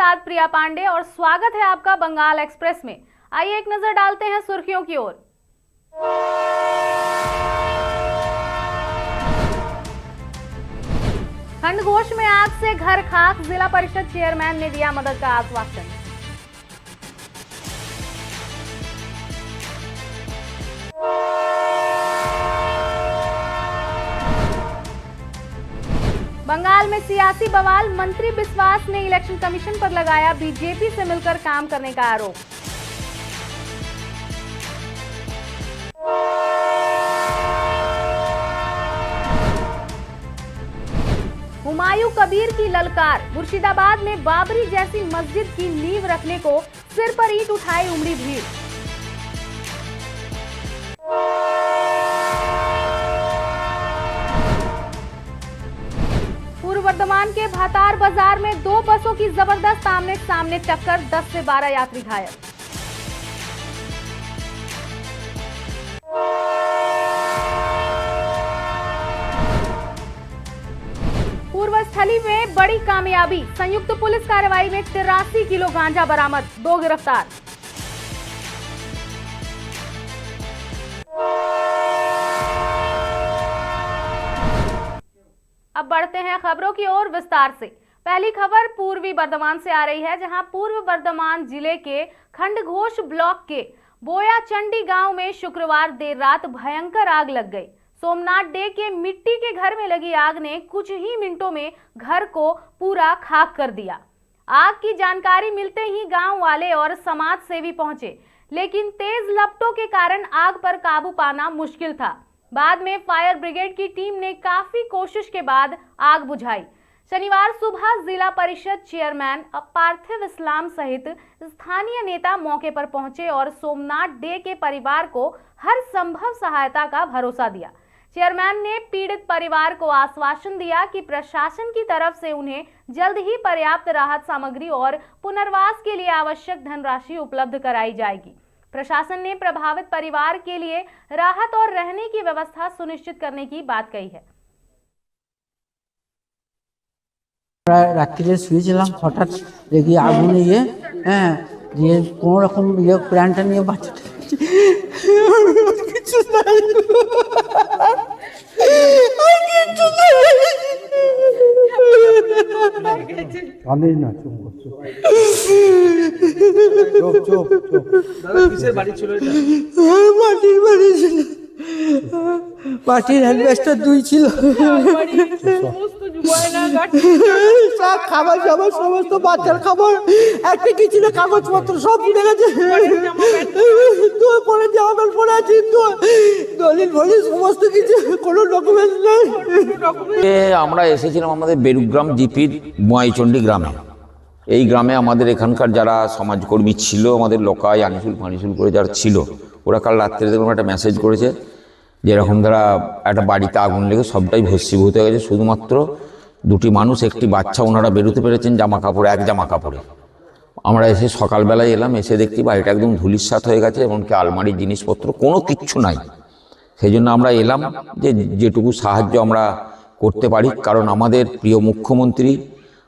साथ प्रिया पांडे और स्वागत है आपका बंगाल एक्सप्रेस में। आइए एक नजर डालते हैं सुर्खियों की ओर। खंडघोष में आग से घर खाक, जिला परिषद चेयरमैन ने दिया मदद का आश्वासन। बंगाल में सियासी बवाल, मंत्री बिस्वास ने इलेक्शन कमीशन पर लगाया बीजेपी से मिलकर काम करने का आरोप। हुमायूं कबीर की ललकार, मुर्शिदाबाद में बाबरी जैसी मस्जिद की नींव रखने को सिर पर ईंट उठाए उमड़ी भीड़। पूर्व वर्धमान के भातार बाजार में दो बसों की जबरदस्त आमने सामने टक्कर, 10 से 12 यात्री घायल। पूर्वस्थली में बड़ी कामयाबी, संयुक्त पुलिस कार्रवाई में 83 किलो गांजा बरामद, 2 गिरफ्तार। अब बढ़ते हैं खबरों की ओर विस्तार से। पहली खबर पूर्वी बर्धमान से आ रही है, जहां पूर्व बर्धमान जिले के खंडघोष ब्लॉक के बोयाचंडी गांव में शुक्रवार देर रात भयंकर आग लग गई। सोमनाथ डे के मिट्टी के घर में लगी आग ने कुछ ही मिनटों में घर को पूरा खाक कर दिया। आग की जानकारी मिलते ही गांव वाले और समाज सेवी पहुंचे, लेकिन तेज लपटों के कारण आग पर काबू पाना मुश्किल था। बाद में फायर ब्रिगेड की टीम ने काफी कोशिश के बाद आग बुझाई। शनिवार सुबह जिला परिषद चेयरमैन पार्थिव इस्लाम सहित स्थानीय नेता मौके पर पहुंचे और सोमनाथ डे के परिवार को हर संभव सहायता का भरोसा दिया। चेयरमैन ने पीड़ित परिवार को आश्वासन दिया कि प्रशासन की तरफ से उन्हें जल्द ही पर्याप्त राहत सामग्री और पुनर्वास के लिए आवश्यक धनराशि उपलब्ध कराई जाएगी। प्रशासन ने प्रभावित परिवार के लिए राहत और रहने की व्यवस्था सुनिश्चित करने की बात कही है। রাত্রিরে শুয়েছিলাম, হঠাৎ দেখি আগুন দিয়ে দিয়ে কোনো রকম প্রাণটা নিয়ে বাচ্চাটা কিছু নাই, কাঁদিস না, চুপ চুপ চুপ। কিসের বাড়ি ছিল এটা? মাটির বাড়ি ছিল, মাটির অ্যালবেস্টার 2 ছিল। সব খাবার জামার সমস্ত বাচ্চার খাবার, একটা কি ছিল কাগজপত্র সব পুড়ে গেছে। পরে জামা প্যান্ট পরে আছি, দলিল ফলিল সমস্ত কিছু, কোনো ডকুমেন্ট নেই। আমরা এসেছিলাম আমাদের বেরুগ্রাম জিপির বোয়াইচন্ডী গ্রামে। এই গ্রামে আমাদের এখানকার যারা সমাজকর্মী ছিল, আমাদের লোকায় আনিসুল ফানিসুল করে যারা ছিল, ওরা কাল রাত্রে দেখলাম একটা মেসেজ করেছে যেরকম তারা একটা বাড়িতে আগুন লেগে সবটাই ভস্মীভূত হয়ে গেছে, শুধুমাত্র 2টি মানুষ, একটি বাচ্চা, ওনারা বেরোতে পেরেছেন জামা কাপড়ে, এক জামা কাপড়ে। আমরা এসে সকালবেলায় এলাম, এসে দেখছি বাড়িটা একদম ধুলিস্যাৎ হয়ে গেছে, এমনকি আলমারির জিনিসপত্র কোনো কিচ্ছু নাই। সেই জন্য আমরা এলাম যে যেটুকু সাহায্য আমরা করতে পারি, কারণ আমাদের প্রিয় মুখ্যমন্ত্রী,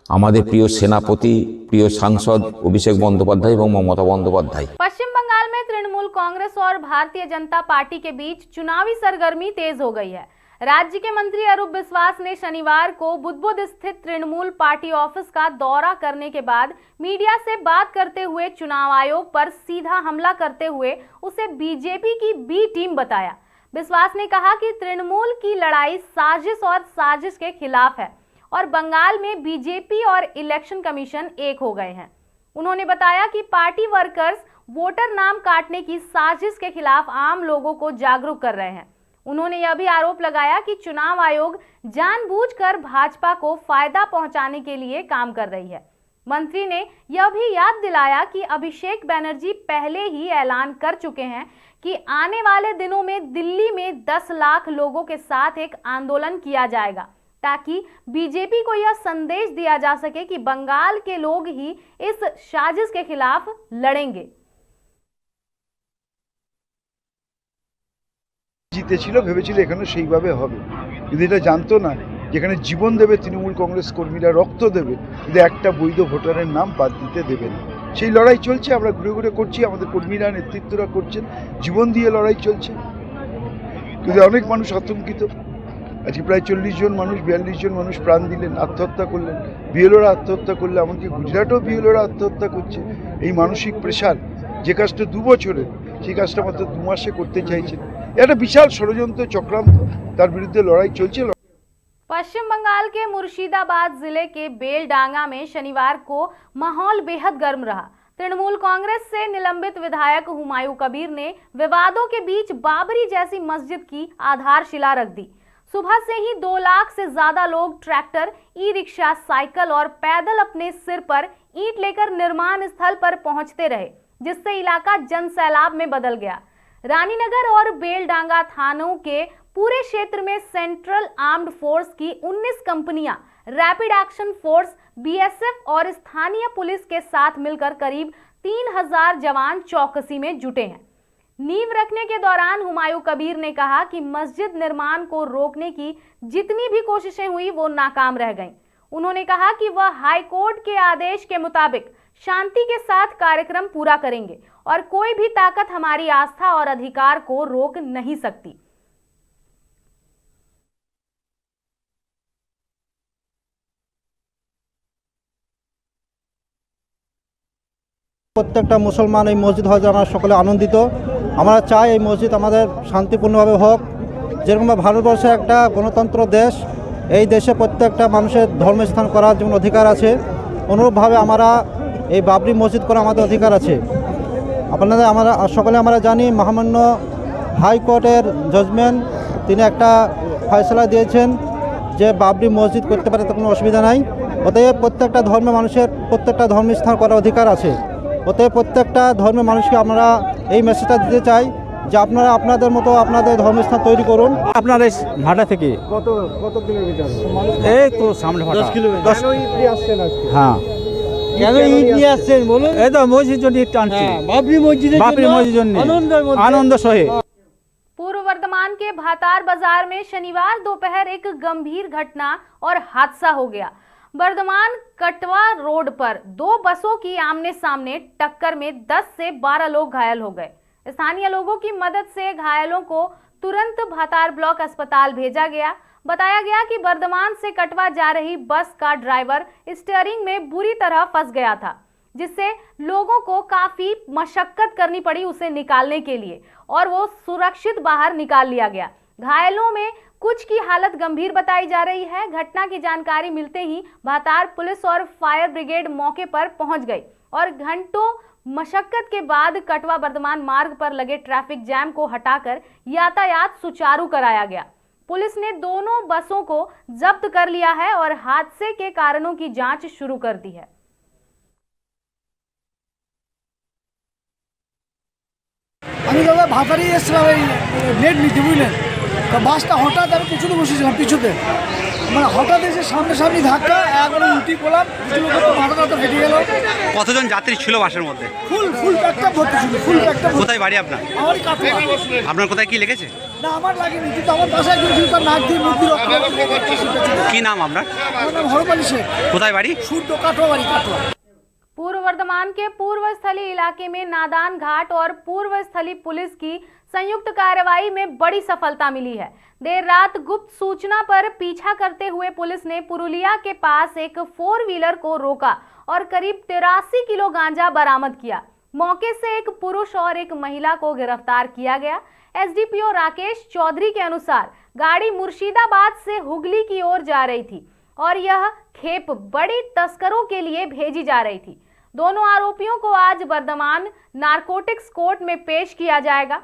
আমাদের প্রিয় सेनापति, प्रिय सांसद अभिषेक बंदोपाध्याय एवं ममता बंदोपाध्याय। पश्चिम बंगाल में तृणमूल कांग्रेस और भारतीय जनता पार्टी के बीच चुनावी सरगर्मी तेज हो गई है। राज्य के मंत्री अरूप बिस्वास ने शनिवार को बुद्धबुद स्थित तृणमूल पार्टी ऑफिस का दौरा करने के बाद मीडिया से बात करते हुए चुनाव आयोग पर सीधा हमला करते हुए उसे बीजेपी की बी टीम बताया। बिस्वास ने कहा कि तृणमूल की लड़ाई साजिश और साजिश के खिलाफ है और बंगाल में बीजेपी और इलेक्शन कमीशन एक हो गए हैं। उन्होंने बताया कि पार्टी वर्कर्स वोटर नाम काटने की साजिश के खिलाफ आम लोगों को जागरूक कर रहे हैं। उन्होंने यह भी आरोप लगाया कि चुनाव आयोग जानबूझकर भाजपा को फायदा पहुंचाने के लिए काम कर रही है। मंत्री ने यह भी याद दिलाया कि अभिषेक बनर्जी पहले ही ऐलान कर चुके हैं कि आने वाले दिनों में दिल्ली में 10 लाख लोगों के साथ एक आंदोलन किया जाएगा, ताकि बीजेपी को यह संदेश दिया जा सके कि बंगाल के लोग ही इस साजिश के खिलाफ लड़ेंगे। জিতেছিল, ভেবেছিল এখানে সেইভাবে হবে, কিন্তু এটা জানতো না যেখানে জীবন দেবে তৃণমূল কংগ্রেস কর্মীরা, রক্ত দেবে, কিন্তু একটা বৈধ ভোটারের নাম বাদ দিতে দেবে না। সেই লড়াই চলছে, আমরা ঘুরে ঘুরে করছি, আমাদের কর্মীরা নেতৃত্বরা করছেন, জীবন দিয়ে লড়াই চলছে। কিন্তু অনেক মানুষ আতঙ্কিত। আজকে প্রায় 40 জন মানুষ, 42 জন মানুষ প্রাণ দিলেন, আত্মহত্যা করলেন, বিএলওরা আত্মহত্যা করলে, এমনকি গুজরাটেও বিএলওরা আত্মহত্যা করছে। এই মানসিক প্রেশার, যে কাজটা 2 বছরের, সেই কাজটা মাত্র 2 মাসে করতে চাইছেন। এটা বিশাল ষড়যন্ত্র, চক্রান্ত, তার বিরুদ্ধে লড়াই চলছে। पश्चिम बंगाल के मुर्शिदाबाद जिले के बेलडांगा में शनिवार को माहौल बेहद गर्म रहा। तृणमूल कांग्रेस से निलंबित विधायक हुमायूं कबीर ने विवादों के बीच बाबरी जैसी मस्जिद की आधारशिला रख दी। सुबह से ही 2 लाख से ज्यादा लोग ट्रैक्टर, ई रिक्शा, साइकिल और पैदल अपने सिर पर ईंट लेकर निर्माण स्थल पर पहुंचते रहे, जिससे इलाका जनसैलाब में बदल गया। रानीनगर और बेलडांगा थानों के पूरे क्षेत्र में सेंट्रल आर्म्ड फोर्स की 19 कंपनियां, रैपिड एक्शन फोर्स, बीएसएफ और स्थानीय पुलिस के साथ मिलकर करीब 3000 जवान चौकसी में जुटे हैं। नींव रखने के दौरान हुमायूं कबीर ने कहा कि मस्जिद निर्माण को रोकने की जितनी भी कोशिशें हुई वो नाकाम रह गईं। उन्होंने कहा कि वह हाईकोर्ट के आदेश के मुताबिक शांति के साथ कार्यक्रम पूरा करेंगे और कोई भी ताकत हमारी आस्था और अधिकार को रोक नहीं सकती। প্রত্যেকটা মুসলমান এই মসজিদ হজে আমরা সকলে আনন্দিত। আমরা চাই এই মসজিদ আমাদের শান্তিপূর্ণভাবে হোক। যেরকম ভারতবর্ষে একটা গণতন্ত্র দেশ, এই দেশে প্রত্যেকটা মানুষের ধর্মস্থান করার যেমন অধিকার আছে, অনুরূপভাবে আমরা এই বাবরি মসজিদ করার আমাদের অধিকার আছে। আপনাদের আমরা জানি মহামান্য হাইকোর্টের জাজমেন্ট, তিনি একটা ফয়সলা দিয়েছেন যে বাবরি মসজিদ করতে পারে, তো কোনো অসুবিধা নাই। অতএব প্রত্যেকটা ধর্মের মানুষের প্রত্যেকটা ধর্মস্থান করার অধিকার আছে। অতএব প্রত্যেকটা ধর্মের মানুষকে আমরা এই মেসেজটা দিতে চাই যে আপনারা আপনাদের মতো আপনাদের ধর্মস্থান তৈরি করুন। আপনার এই ভাটা থেকে কত কিলোমিটার? এই তো সামনে ভাটা 10 কিলোমিটার। কেন ইট নিয়ে আসছেন আজকে? হ্যাঁ, কেন ইট নিয়ে আসছেন বলুন? এই তো মসজিদ জন্য টানছি, বাবরি মসজিদের জন্য আনন্দ সহে। पूर्व वर्धमान के भातार बाजार में शनिवार दोपहर एक गंभीर घटना और हादसा हो गया। वर्धमान कटवा रोड पर 2 बसों की आमने सामने टक्कर में 10 से 12 लोग घायल हो गए। स्थानीय लोगों की मदद से घायलों को तुरंत भातार ब्लॉक अस्पताल भेजा गया। बताया गया कि वर्धमान से कटवा जा रही बस का ड्राइवर स्टीयरिंग में बुरी तरह फंस गया था, जिससे लोगों को काफी मशक्कत करनी पड़ी उसे निकालने के लिए, और वो सुरक्षित बाहर निकाल लिया गया। घायलों में कुछ की हालत गंभीर बताई जा रही है। घटना की जानकारी मिलते ही भातार पुलिस और फायर ब्रिगेड मौके पर पहुंच गई और घंटों मशक्कत के बाद कटवा वर्धमान मार्ग पर लगे ट्रैफिक जैम को हटाकर यातायात सुचारू कराया गया। पुलिस ने दोनों बसों को जब्त कर लिया है और हादसे के कारणों की जांच शुरू कर दी है। আমি দাদা ভাতারই এসেছিলাম এই ব্লেড নিতে, বুঝলেন? তো বাসটা হঠাৎ আমি পিছনে বসেছিলাম, পিছুতে মানে হঠাৎ এসে সামনাসামনি ধাক্কা, একবারে উল্টি পড়লাম, কিছু লোকের তো মাথা টাথা ফেটে গেল। কতজন যাত্রী ছিল বাসের মধ্যে? ফুল প্যাকটা ভর্তি ছিল, ফুল প্যাকটা। কোথায় বাড়ি আপনার? আমারই কাছে। আপনার কোথায় কি লেগেছে? না আমার লাগেনি, কিন্তু আমার বাসায় গিয়েছিল, তার নাক দিয়ে মুখ দিয়ে রক্ত। কি নাম আপনার? আমার নাম হরপালি শেখ। কোথায় বাড়ি? সূর্য কাটোয়া বাড়ি, কাটোয়া। पूर्व वर्धमान के पूर्व स्थली इलाके में नादान घाट और पूर्व स्थली पुलिस की संयुक्त कार्रवाई में बड़ी सफलता मिली है। देर रात गुप्त सूचना पर पीछा करते हुए पुलिस ने पुरुलिया के पास एक 4 व्हीलर को रोका और करीब 83 किलो गांजा बरामद किया। मौके से एक पुरुष और एक महिला को गिरफ्तार किया गया। एसडीपीओ राकेश चौधरी के अनुसार गाड़ी मुर्शिदाबाद से हुगली की ओर जा रही थी और यह खेप बड़ी तस्करों के लिए भेजी जा रही थी। दोनों आरोपियों को आज वर्धमान नारकोटिक्स कोर्ट में पेश किया जाएगा।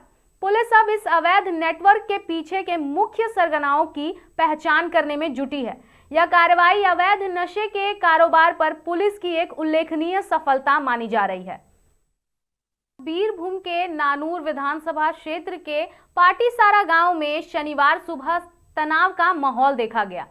पुलिस अब इस अवैध नेटवर्क के पीछे के मुख्य सरगनाओं की पहचान करने में जुटी है। यह कार्रवाई अवैध नशे के कारोबार पर पुलिस की एक उल्लेखनीय सफलता मानी जा रही है। बीरभूम के नानूर विधानसभा क्षेत्र के पाटीसारा गांव में शनिवार सुबह तनाव का माहौल देखा गया।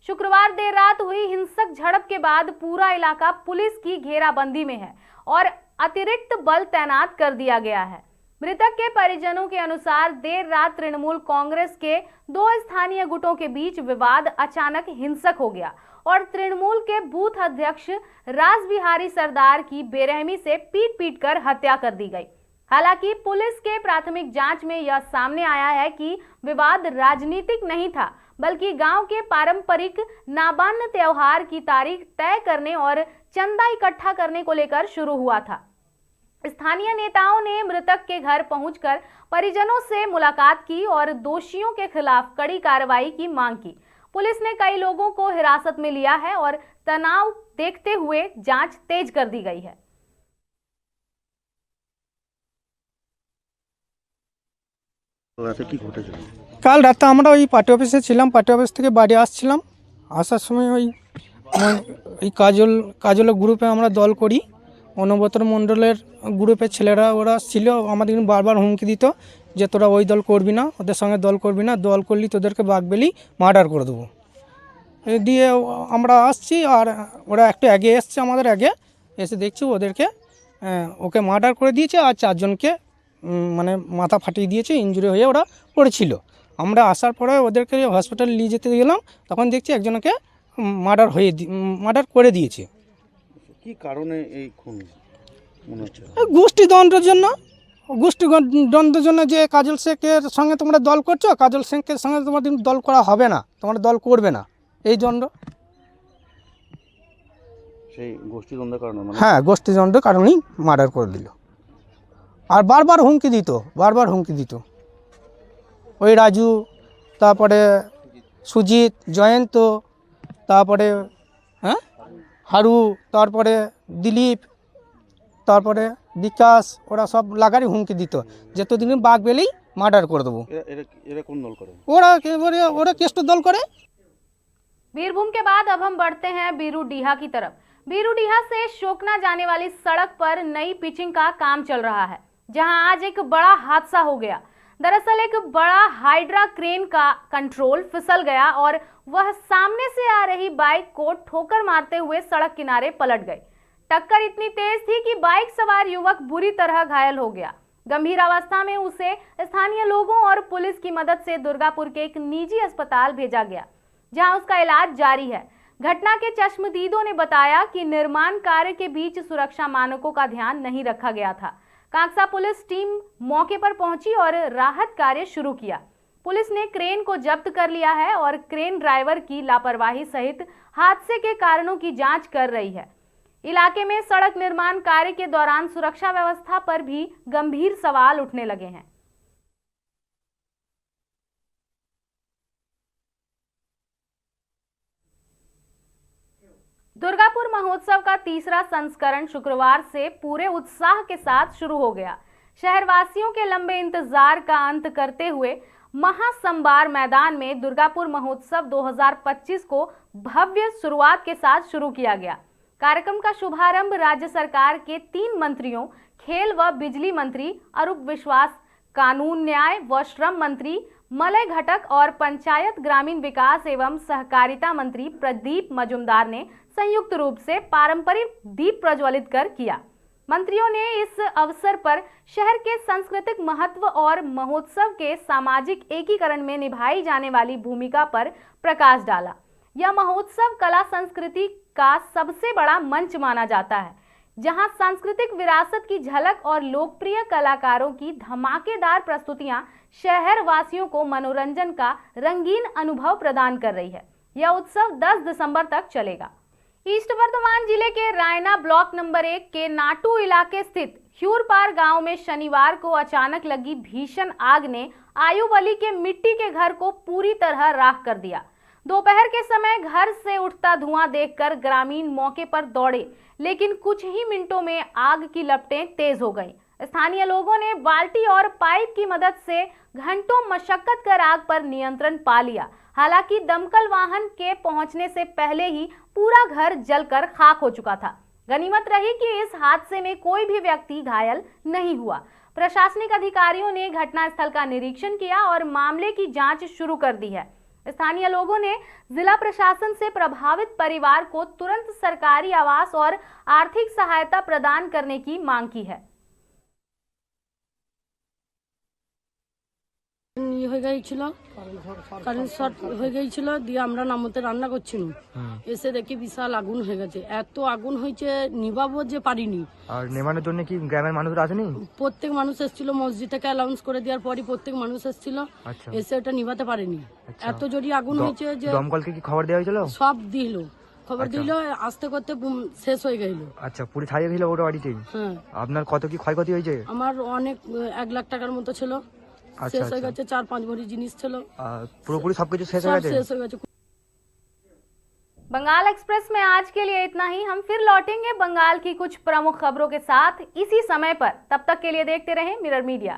शुक्रवार देर रात हुई हिंसक झड़प के बाद पूरा इलाका पुलिस की घेराबंदी में है और अतिरिक्त बल तैनात कर दिया गया है। मृतक के परिजनों के अनुसार देर रात तृणमूल कांग्रेस के 2 स्थानीय गुटों के बीच विवाद अचानक हिंसक हो गया और तृणमूल के बूथ अध्यक्ष रासबिहारी सरदार की बेरहमी से पीट कर हत्या कर दी गई। हालांकि पुलिस के प्राथमिक जांच में यह सामने आया है कि विवाद राजनीतिक नहीं था, बल्कि गांव के पारंपरिक नाबान्न त्योहार की तारीख तय करने और चंदा इकट्ठा करने को लेकर शुरू हुआ था। स्थानीय नेताओं ने मृतक के घर पहुंचकर परिजनों से मुलाकात की और दोषियों के खिलाफ कड़ी कार्रवाई की मांग की। पुलिस ने कई लोगों को हिरासत में लिया है और तनाव देखते हुए जांच तेज कर दी गई है। কাল রাতে আমরা ওই পার্টি অফিসে ছিলাম, পার্টি অফিস থেকে বাড়ি আসছিলাম। আসার সময় ওই কাজলের গ্রুপে আমরা দল করি, অনবতর মণ্ডলের গ্রুপের ছেলেরা ওরা ছিল, আমাদের বারবার হুমকি দিত যে তোরা ওই দল করবি না, ওদের সঙ্গে দল করবি না, দল করলি তোদেরকে বাগবেলি মার্ডার করে দেবো। দিয়ে আমরা আসছি আর ওরা একটু আগে এসছে, আমাদের আগে এসে দেখছি ওদেরকে ওকে মার্ডার করে দিয়েছে আর 4 জনকে মানে মাথা ফাটিয়ে দিয়েছে, ইনজুরি হয়ে ওরা পড়েছিল। আমরা আসার পরে ওদেরকে হসপিটালে নিয়ে যেতে গেলাম, তখন দেখছি একজনকে মার্ডার করে দিয়েছে। কি কারণে এই খুন মনে হচ্ছে? গোষ্ঠীদ্বন্দ্বের জন্য যে কাজল শেখের সঙ্গে তোমরা দল করছো, কাজল শেখের সঙ্গে তোমাদের দল করা হবে না, তোমরা দল করবে না, এই দ্বন্দ্ব। সেই গোষ্ঠীদ্বন্দ্বের কারণে? হ্যাঁ, গোষ্ঠীদ্বন্দ্বের কারণেই মার্ডার করে দিল। আর বারবার হুমকি দিত ওই রাজু, তারপরে সুজিত, জয়ন্ত, তারপরে হারু, তারপরে দিলীপ, তারপরে বিকাশ, ওরা সব লাগারই হুমকি দিত যে তোদিন বাঘ বেলেই মার্ডার করে দেবো। এরা কোন দল করে? ওরা কেষ্ট দল করে। बीरभूम के बाद अब हम बढ़ते हैं बीरूडीहा की तरफ। बीरूडीहा से शोकना जाने वाली सड़क पर नई पिचिंग का काम चल रहा है, जहां आज एक बड़ा हादसा हो गया। दरअसल एक बड़ा हाइड्रा क्रेन का कंट्रोल फिसल गया और वह सामने से आ रही बाइक को ठोकर मारते हुए सड़क किनारे पलट गई। टक्कर इतनी तेज थी कि बाइक सवार युवक बुरी तरह घायल हो गया। गंभीर अवस्था में उसे स्थानीय लोगों और पुलिस की मदद से दुर्गापुर के एक निजी अस्पताल भेजा गया, जहां उसका इलाज जारी है। घटना के चश्मदीदों ने बताया कि निर्माण कार्य के बीच सुरक्षा मानकों का ध्यान नहीं रखा गया था। कांगसा पुलिस टीम मौके पर पहुंची और राहत कार्य शुरू किया। पुलिस ने क्रेन को जब्त कर लिया है और क्रेन ड्राइवर की लापरवाही सहित हादसे के कारणों की जांच कर रही है। इलाके में सड़क निर्माण कार्य के दौरान सुरक्षा व्यवस्था पर भी गंभीर सवाल उठने लगे हैं। दुर्गापुर महोत्सव का तीसरा संस्करण शुक्रवार से पूरे उत्साह के साथ शुरू हो गया। शहरवासियों के लंबे इंतजार का अंत करते हुए महासंबार मैदान में दुर्गापुर महोत्सव 2025 को भव्य शुरुआत के साथ शुरू किया गया। कार्यक्रम का शुभारंभ राज्य सरकार के 3 मंत्रियों, खेल व बिजली मंत्री अरूप विश्वास, कानून न्याय व श्रम मंत्री मलय घटक और पंचायत ग्रामीण विकास एवं सहकारिता मंत्री प्रदीप मजुमदार ने संयुक्त रूप से पारंपरिक दीप प्रज्वलित कर किया। मंत्रियों ने इस अवसर पर शहर के सांस्कृतिक महत्व और महोत्सव के सामाजिक एकीकरण में निभाई जाने वाली भूमिका पर प्रकाश डाला। यह महोत्सव कला संस्कृति का सबसे बड़ा मंच माना जाता है, जहां सांस्कृतिक विरासत की झलक और लोकप्रिय कलाकारों की धमाकेदार प्रस्तुतियां शहर वासियों को मनोरंजन का रंगीन अनुभव प्रदान कर रही है। यह उत्सव 10 दिसंबर तक चलेगा। ईस्ट वर्धमान जिले के रायना ब्लॉक नंबर 1 के नाटू इलाके स्थित ह्यूरपार गांव में शनिवार को अचानक लगी भीषण आग ने आयुब अली के मिट्टी के घर को पूरी तरह राख कर दिया। दोपहर के समय घर से उठता धुआं देखकर ग्रामीण मौके पर दौड़े, लेकिन कुछ ही मिनटों में आग की लपटें तेज हो गईं। स्थानीय लोगों ने बाल्टी और पाइप की मदद से घंटों मशक्कत कर आग पर नियंत्रण पा लिया। हालांकि दमकल वाहन के पहुंचने से पहले ही पूरा घर जलकर खाक हो चुका था। गनीमत रही कि इस हादसे में कोई भी व्यक्ति घायल नहीं हुआ। प्रशासनिक अधिकारियों ने घटनास्थल का निरीक्षण किया और मामले की जांच शुरू कर दी है। स्थानीय लोगों ने जिला प्रशासन से प्रभावित परिवार को तुरंत सरकारी आवास और आर्थिक सहायता प्रदान करने की मांग की है। ইয়ে হয়ে গিয়েছিল, কারেন্ট শর্ট হয়ে গিয়েছিল, দিয়ে আমরা নামতে রান্না করছিলাম, এসে দেখি বিশাল আগুন হয়ে গেছে। এত আগুন হয়েছে নিভাবো যে পারিনি। আর নেমানোর জন্য কি গ্রামের মানুষরা আসেনি? প্রত্যেক মানুষ এসেছিল, মসজিদ থেকে অ্যালাউন্স করে দেওয়ার পরই প্রত্যেক মানুষ এসেছিল, এসে ওটা নিভাতে পারেনি। এত জোরে আগুন হয়েছে যে দমকলকে কি খবর দেওয়া হয়েছিল? সব দিল, খবর দিল, আস্তে করতে শেষ হয়ে গেল। আচ্ছা, পুরো ছাড়িয়ে দিল ওটা বাড়িতেই? হ্যাঁ। আপনার কত কি ক্ষয়ক্ষতি হয়েছে? আমার অনেক 1 লাখ টাকার মতো ছিল, শেষ হয়ে গেছে। 4-5 ভরি জিনিস ছিল, পুরোপুরি সবকিছু শেষ হয়ে গেছে? শেষ হয়ে গেছে। बंगाल एक्सप्रेस में आज के लिए इतना ही। हम फिर लौटेंगे बंगाल की कुछ प्रमुख खबरों के साथ इसी समय पर। तब तक के लिए देखते रहें मिरर मीडिया।